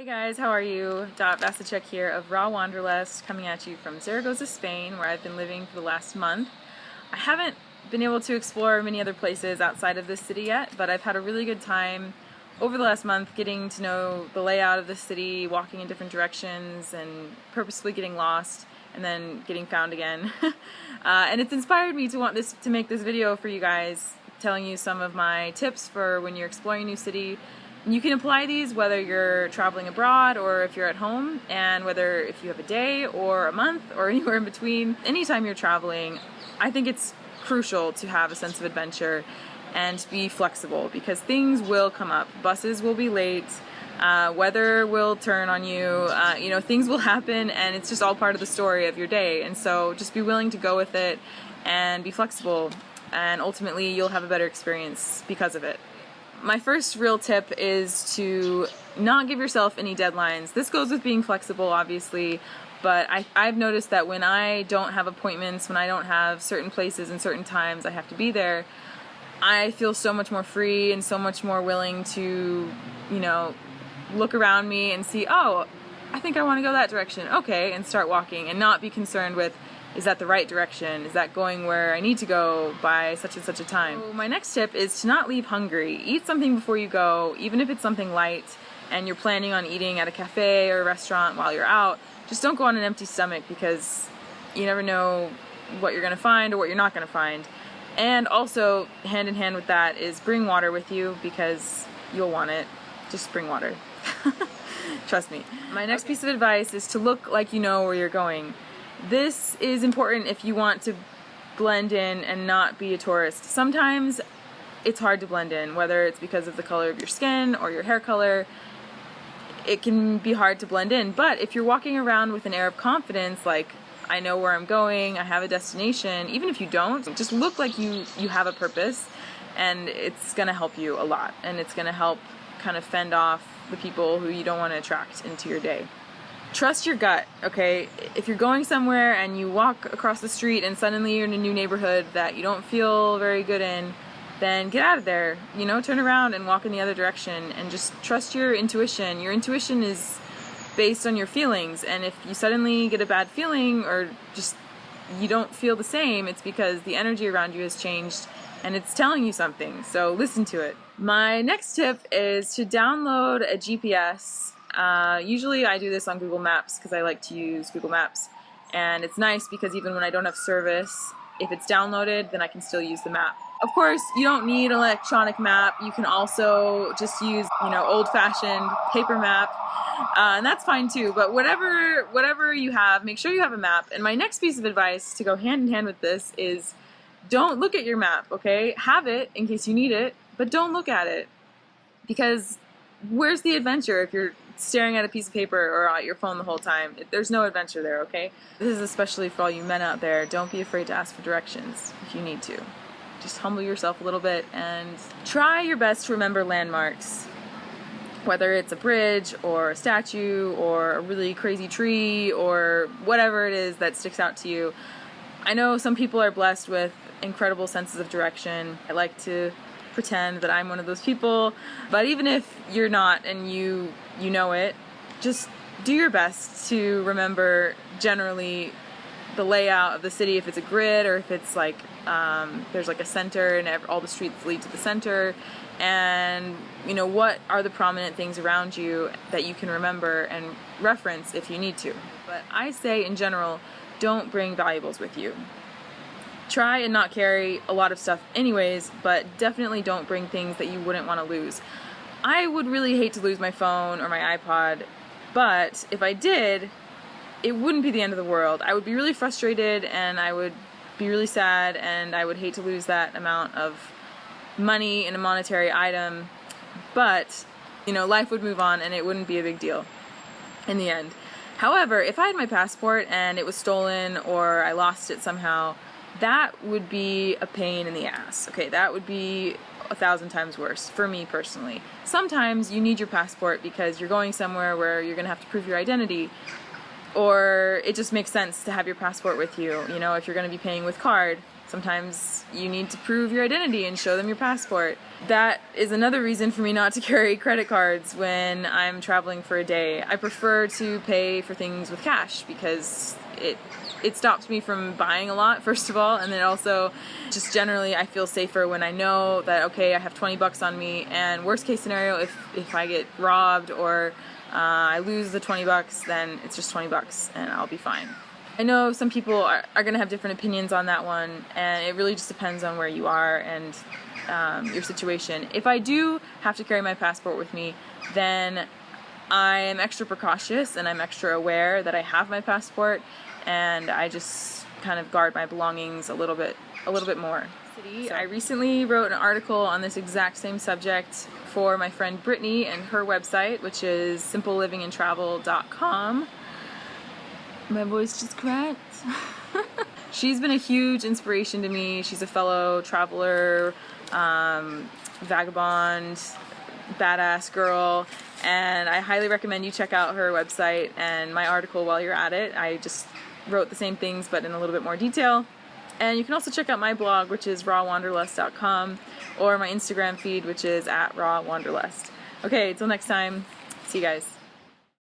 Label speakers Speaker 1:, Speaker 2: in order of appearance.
Speaker 1: Guys, how are you? Dot Vasicek here of Raw Wanderlust, coming at you from Zaragoza, Spain, where I've been living for the last month. I haven't been able to explore many other places outside of this city yet, but I've had a really good time over the last month getting to know the layout of the city, walking in different directions, and purposefully getting lost and then getting found again. And it's inspired me to make this video for you guys, telling you some of my tips for when you're exploring a new city. You can apply these whether you're traveling abroad or if you're at home, and whether if you have a day or a month or anywhere in between. Anytime you're traveling, I think it's crucial to have a sense of adventure and to be flexible, because things will come up. Buses will be late, weather will turn on you, things will happen, and it's just all part of the story of your day. And so just be willing to go with it and be flexible, and ultimately you'll have a better experience because of it. My first real tip is to not give yourself any deadlines. This goes with being flexible, obviously, but I've noticed that when I don't have appointments, when I don't have certain places and certain times I have to be there, I feel so much more free and so much more willing to, look around me and see, oh, I think I want to go that direction, okay, and start walking, and not be concerned with, is that the right direction? Is that going where I need to go by such and such a time? So my next tip is to not leave hungry. Eat something before you go, even if it's something light and you're planning on eating at a cafe or a restaurant while you're out. Just don't go on an empty stomach, because you never know what you're gonna find or what you're not gonna find. And also, hand in hand with that is bring water with you, because you'll want it. Just bring water. Trust me. My next piece of advice is to look like you know where you're going. This is important if you want to blend in and not be a tourist. Sometimes it's hard to blend in, whether it's because of the color of your skin or your hair color. It can be hard to blend in, but if you're walking around with an air of confidence, like, I know where I'm going, I have a destination, even if you don't, just look like you have a purpose, and it's gonna help you a lot, and it's gonna help kind of fend off the people who you don't want to attract into your day. Trust your gut, okay? If you're going somewhere and you walk across the street and suddenly you're in a new neighborhood that you don't feel very good in, then get out of there. Turn around and walk in the other direction, and just trust your intuition. Your intuition is based on your feelings, and if you suddenly get a bad feeling or just you don't feel the same, it's because the energy around you has changed and it's telling you something, so listen to it. My next tip is to download a GPS. Usually I do this on Google Maps because I like to use Google Maps, and it's nice because even when I don't have service, if it's downloaded, then I can still use the map. Of course, you don't need an electronic map. You can also just use, old-fashioned paper map, and that's fine too. But whatever you have, make sure you have a map. And my next piece of advice to go hand in hand with this is, don't look at your map, okay? Have it in case you need it, but don't look at it, because where's the adventure if you're staring at a piece of paper or at your phone the whole time? There's no adventure there, okay? This is especially for all you men out there. Don't be afraid to ask for directions if you need to. Just humble yourself a little bit and try your best to remember landmarks, whether it's a bridge or a statue or a really crazy tree or whatever it is that sticks out to you. I know some people are blessed with incredible senses of direction. I like to pretend that I'm one of those people, but even if you're not and you know it, just do your best to remember generally the layout of the city, if it's a grid or if it's like there's like a center and all the streets lead to the center, and what are the prominent things around you that you can remember and reference if you need to. But I say in general, don't bring valuables with you. Try and not carry a lot of stuff anyways, but definitely don't bring things that you wouldn't want to lose. I would really hate to lose my phone or my iPod, but if I did, it wouldn't be the end of the world. I would be really frustrated and I would be really sad, and I would hate to lose that amount of money in a monetary item, but life would move on and it wouldn't be a big deal in the end. However, if I had my passport and it was stolen or I lost it somehow, that would be a pain in the ass. Okay, that would be 1,000 times worse for me personally. Sometimes you need your passport because you're going somewhere where you're gonna have to prove your identity, or it just makes sense to have your passport with you. If you're gonna be paying with card, Sometimes you need to prove your identity and show them your passport. That is another reason for me not to carry credit cards when I'm traveling for a day. I prefer to pay for things with cash because it stops me from buying a lot, first of all, and then also just generally I feel safer when I know that, okay, I have 20 bucks on me, and worst case scenario, if I get robbed or I lose the 20 bucks, then it's just 20 bucks and I'll be fine. I know some people are going to have different opinions on that one, and it really just depends on where you are and your situation. If I do have to carry my passport with me, then I am extra precautious and I'm extra aware that I have my passport, and I just kind of guard my belongings a little bit more. I recently wrote an article on this exact same subject for my friend Brittany and her website, which is simplelivingandtravel.com. My voice just cracked. She's been a huge inspiration to me. She's a fellow traveler, vagabond, badass girl, and I highly recommend you check out her website and my article while you're at it. I just wrote the same things but in a little bit more detail. And you can also check out my blog, which is rawwanderlust.com, or my Instagram feed, which is @rawwanderlust. Okay, until next time, see you guys.